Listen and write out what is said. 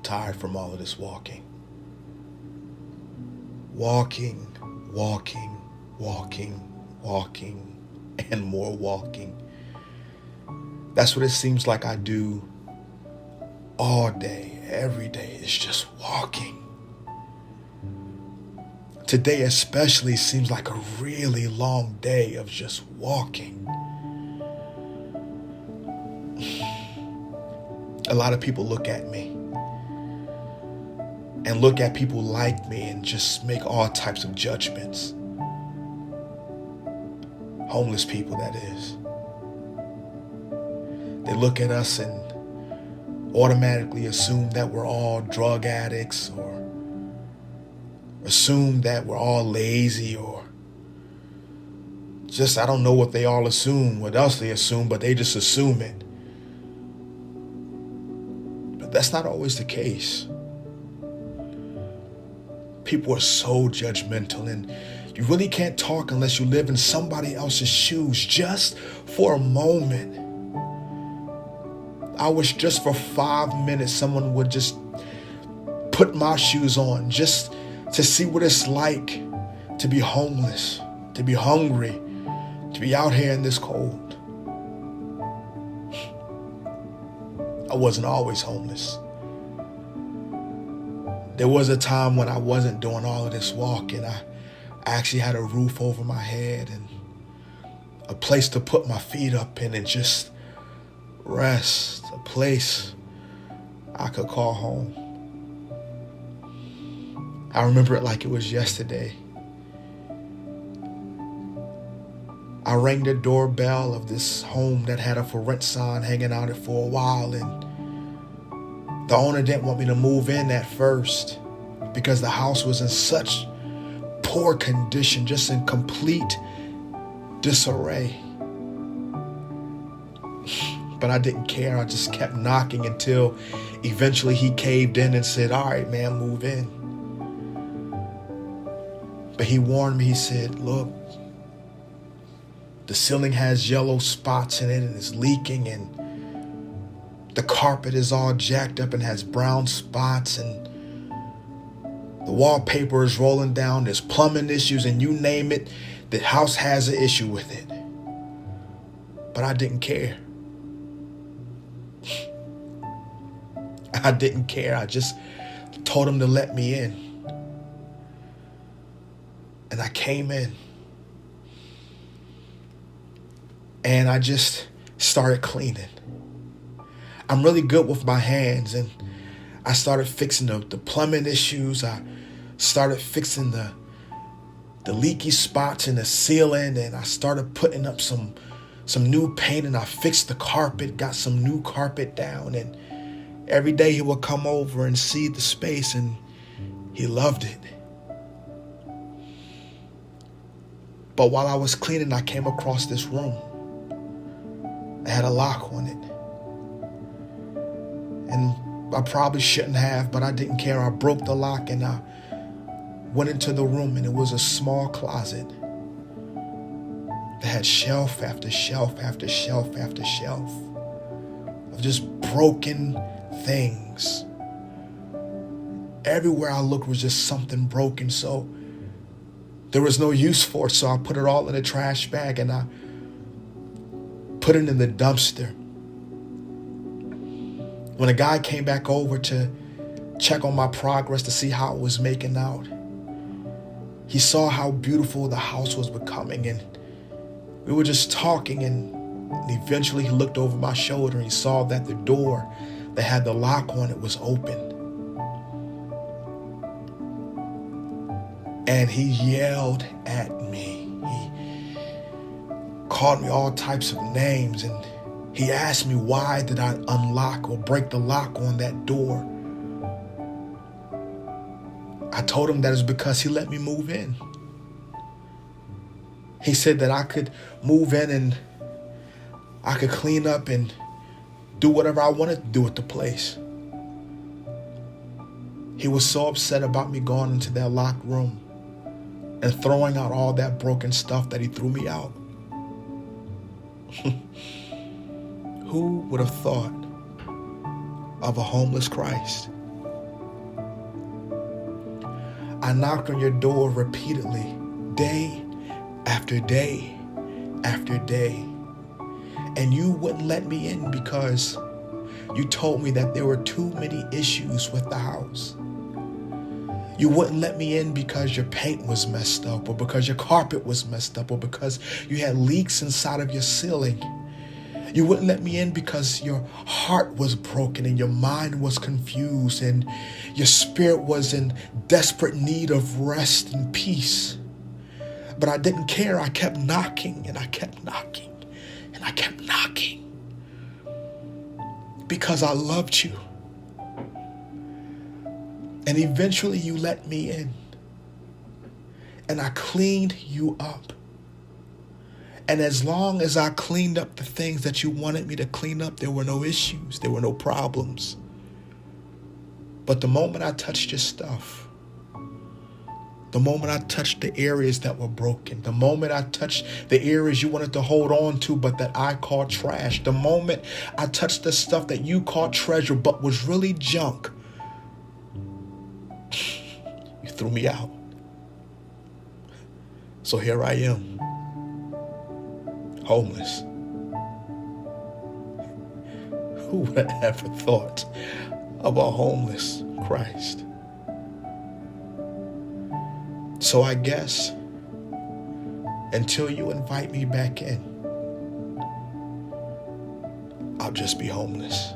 tired from all of this walking. Walking, walking, walking, walking, and more walking. That's what it seems like I do all day, every day. It's just walking. Today especially seems like a really long day of just walking. A lot of people look at me and look at people like me and just make all types of judgments. Homeless people, that is. They look at us and automatically assume that we're all drug addicts, or assume that we're all lazy, or just, I don't know what they all assume, what else they assume, but they just assume it. But that's not always the case. People are so judgmental, and you really can't talk unless you live in somebody else's shoes just for a moment. I wish just for 5 minutes someone would just put my shoes on just to see what it's like to be homeless, to be hungry, to be out here in this cold. I wasn't always homeless. There was a time when I wasn't doing all of this walking. I actually had a roof over my head and a place to put my feet up in and just rest, a place I could call home. I remember it like it was yesterday. I rang the doorbell of this home that had a for rent sign hanging out it for a while, and the owner didn't want me to move in at first because the house was in such poor condition, just in complete disarray. But I didn't care. I just kept knocking until eventually he caved in and said, "All right, man, move in." But he warned me. He said, "Look, the ceiling has yellow spots in it and it's leaking, and the carpet is all jacked up and has brown spots, and the wallpaper is rolling down. There's plumbing issues, and you name it, the house has an issue with it." But I didn't care. I didn't care. I just told him to let me in. And I came in. And I just started cleaning. I'm really good with my hands, and I started fixing the plumbing issues. I started fixing the leaky spots in the ceiling, and I started putting up some new paint, and I fixed the carpet, got some new carpet down, and every day he would come over and see the space, and he loved it. But while I was cleaning, I came across this room. It had a lock on it. And I probably shouldn't have, but I didn't care. I broke the lock and I went into the room, and it was a small closet that had shelf after shelf after shelf after shelf of just broken things. Everywhere I looked was just something broken, so there was no use for it. So I put it all in a trash bag and I put it in the dumpster. When a guy came back over to check on my progress to see how it was making out, he saw how beautiful the house was becoming, and we were just talking, and eventually he looked over my shoulder and he saw that the door that had the lock on it was open. And he yelled at me. He called me all types of names, and he asked me why did I unlock or break the lock on that door. I told him that it's because he let me move in. He said that I could move in and I could clean up and do whatever I wanted to do with the place. He was so upset about me going into that locked room and throwing out all that broken stuff that he threw me out. Who would have thought of a homeless Christ? I knocked on your door repeatedly, day after day after day. And you wouldn't let me in because you told me that there were too many issues with the house. You wouldn't let me in because your paint was messed up, or because your carpet was messed up, or because you had leaks inside of your ceiling. You wouldn't let me in because your heart was broken and your mind was confused and your spirit was in desperate need of rest and peace. But I didn't care. I kept knocking and I kept knocking and I kept knocking because I loved you. And eventually you let me in and I cleaned you up. And as long as I cleaned up the things that you wanted me to clean up, there were no issues, there were no problems. But the moment I touched your stuff, the moment I touched the areas that were broken, the moment I touched the areas you wanted to hold on to but that I called trash, the moment I touched the stuff that you called treasure but was really junk, you threw me out. So here I am, homeless. Who would have ever thought of a homeless Christ? So I guess until you invite me back in, I'll just be homeless.